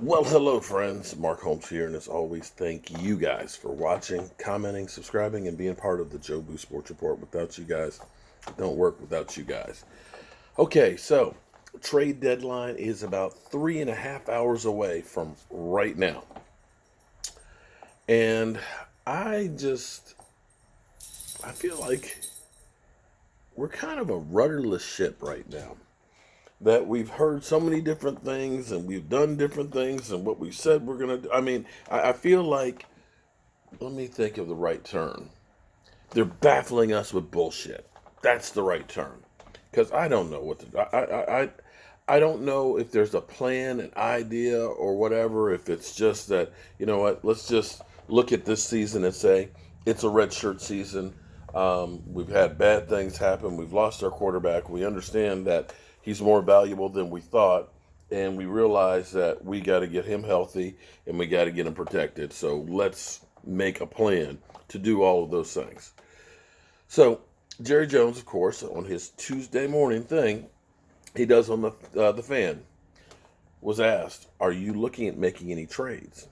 Well, hello, friends. Mark Holmes here, and as always, thank you guys for watching, commenting, subscribing, and being part of the Joe Boo Sports Report. Without you guys, it don't work without you guys. Okay, so trade deadline is about 3.5 hours away from right now, and I just I feel like we're kind of a rudderless ship right now. That we've heard so many different things and we've done different things and what we said we're gonna do. I feel like, let me think of the right term. They're baffling us with bullshit. That's the right term. Because I don't know what to. I don't know if there's a plan, an idea, or whatever. If it's just that, you know what, let's just look at this season and say it's a red shirt season. We've had bad things happen. We've lost our quarterback. We understand that he's more valuable than we thought. And we realize that we got to get him healthy and we got to get him protected. So let's make a plan to do all of those things. So Jerry Jones, of course, on his Tuesday morning thing, he does on the fan, was asked, "Are you looking at making any trades?"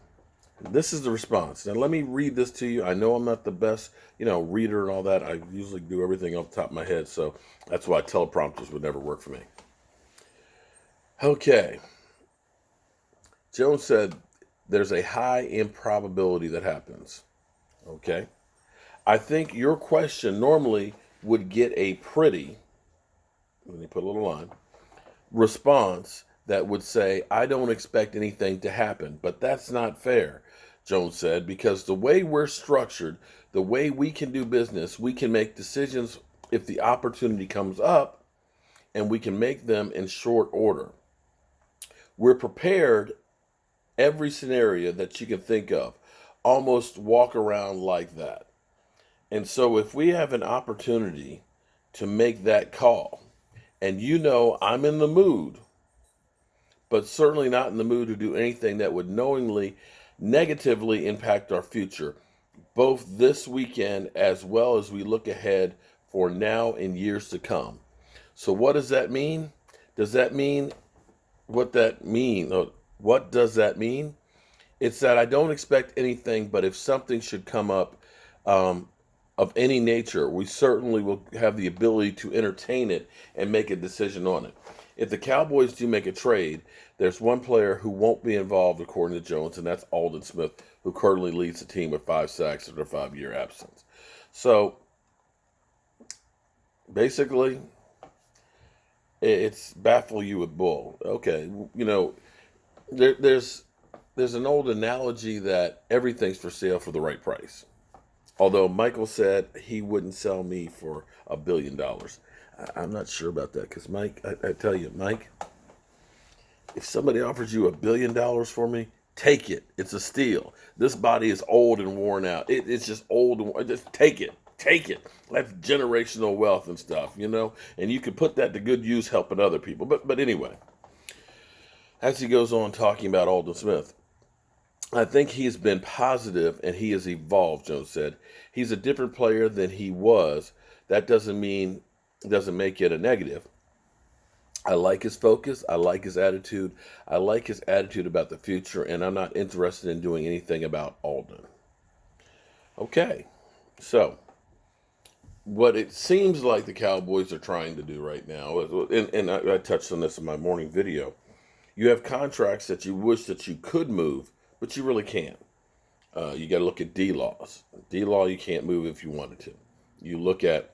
This is the response. Now let me read this to you. I know I'm not the best, reader and all that. I usually do everything off the top of my head, so that's why teleprompters would never work for me. Okay. Jones said, "There's a high improbability that happens." Okay. I think your question normally would get a pretty, let me put a little line, response that would say, "I don't expect anything to happen." But that's not fair, Jones said, because the way we're structured, the way we can do business, we can make decisions if the opportunity comes up, and we can make them in short order. We're prepared every scenario that you can think of, almost walk around like that. And so if we have an opportunity to make that call, and I'm in the mood, but certainly not in the mood to do anything that would knowingly negatively impact our future, both this weekend as well as we look ahead for now and years to come. So what does that mean? Does that mean what does that mean? It's that I don't expect anything, but if something should come up um, of any nature, we certainly will have the ability to entertain it and make a decision on it. If the Cowboys do make a trade, there's one player who won't be involved, according to Jones, and that's Aldon Smith, who currently leads the team with 5 sacks in their 5 year absence. So basically, it's baffle you with bull. Okay, there's an old analogy that everything's for sale for the right price. Although Michael said he wouldn't sell me for $1 billion. I'm not sure about that because Mike, I tell you, Mike, if somebody offers you $1 billion for me, take it. It's a steal. This body is old and worn out. It's just old and just take it. Take it. That's generational wealth and stuff. And you can put that to good use helping other people. But anyway, as he goes on talking about Aldon Smith, "I think he has been positive and he has evolved," Jones said. "He's a different player than he was. That doesn't make it a negative. I like his focus. I like his attitude. I like his attitude about the future, and I'm not interested in doing anything about Aldon." Okay, so what it seems like the Cowboys are trying to do right now, and I touched on this in my morning video, you have contracts that you wish that you could move, but you really can't. You got to look at D-Laws. D-Law you can't move if you wanted to. You look at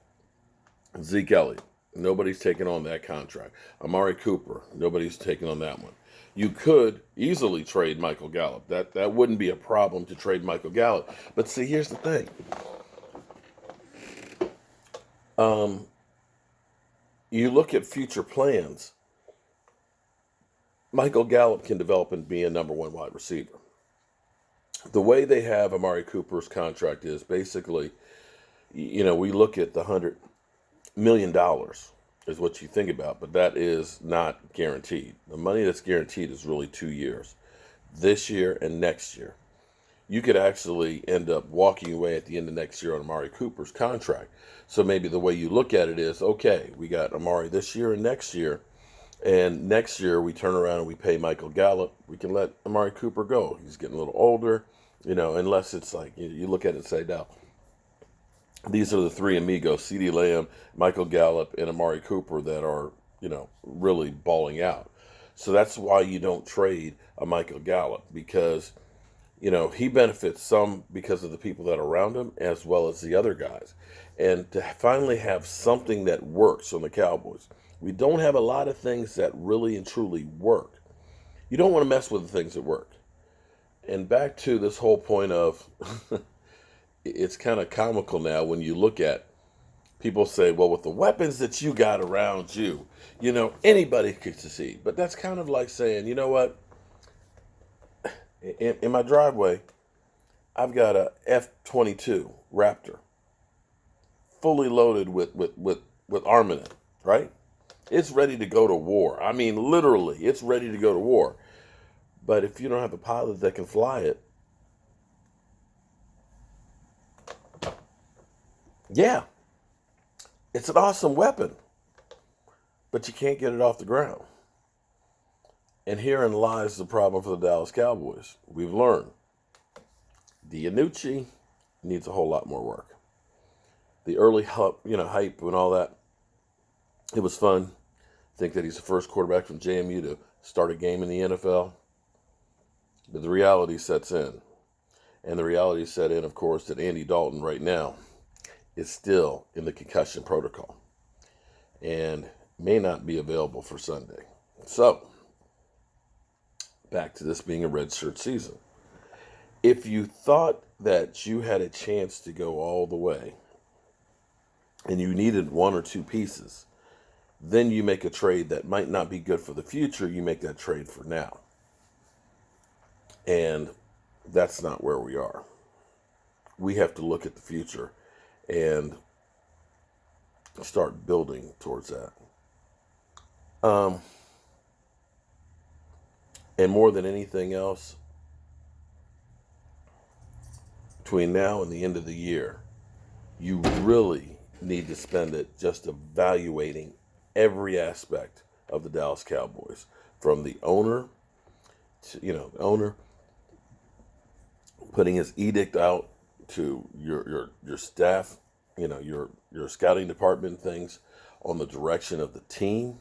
Zeke Elliott. Nobody's taking on that contract. Amari Cooper. Nobody's taking on that one. You could easily trade Michael Gallup. That wouldn't be a problem to trade Michael Gallup. But see, here's the thing. You look at future plans. Michael Gallup can develop and be a number one wide receiver. The way they have Amari Cooper's contract is basically, we look at the $100 million is what you think about, but that is not guaranteed. The money that's guaranteed is really 2 years, this year and next year. You could actually end up walking away at the end of next year on Amari Cooper's contract. So maybe the way you look at it is, okay, we got Amari this year and next year. And next year we turn around and we pay Michael Gallup. We can let Amari Cooper go. He's getting a little older, unless it's like you look at it and say, now, these are the three amigos, CeeDee Lamb, Michael Gallup, and Amari Cooper that are, really balling out. So that's why you don't trade a Michael Gallup, because, he benefits some because of the people that are around him as well as the other guys. And to finally have something that works on the Cowboys. We don't have a lot of things that really and truly work. You don't want to mess with the things that work. And back to this whole point of it's kind of comical now when you look at people say, well, with the weapons that you got around you, anybody could succeed. But that's kind of like saying, you know what? In my driveway, I've got a F-22 Raptor, fully loaded with armament, right? It's ready to go to war. I mean, literally, it's ready to go to war. But if you don't have a pilot that can fly it, yeah, it's an awesome weapon, but you can't get it off the ground. And herein lies the problem for the Dallas Cowboys. We've learned DiNucci needs a whole lot more work. The early hype and all that, it was fun. Think that he's the first quarterback from JMU to start a game in the NFL. But the reality sets in. And the reality set in, of course, that Andy Dalton right now is still in the concussion protocol and may not be available for Sunday. So, back to this being a redshirt season. If you thought that you had a chance to go all the way and you needed one or two pieces, then you make a trade that might not be good for the future. You make that trade for now. And that's not where we are. We have to look at the future and start building towards that. And more than anything else, between now and the end of the year, you really need to spend it just evaluating every aspect of the Dallas Cowboys, from the owner to, the owner putting his edict out to your staff, your scouting department, things on the direction of the team,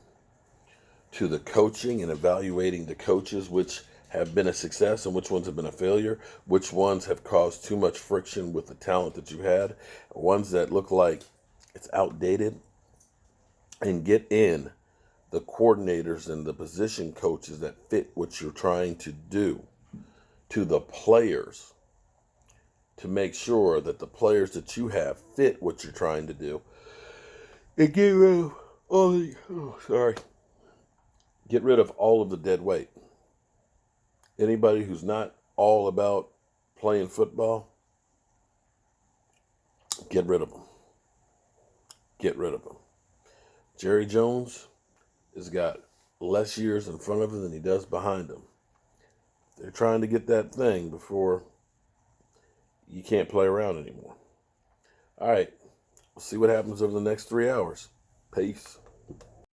to the coaching and evaluating the coaches, which have been a success and which ones have been a failure, which ones have caused too much friction with the talent that you had, ones that look like it's outdated, and get in the coordinators and the position coaches that fit what you're trying to do, to the players, to make sure that the players that you have fit what you're trying to do, and get rid of all of the dead weight. Anybody who's not all about playing football, get rid of them. Get rid of them. Jerry Jones has got less years in front of him than he does behind him. They're trying to get that thing before you can't play around anymore. All right. We'll see what happens over the next 3 hours. Peace.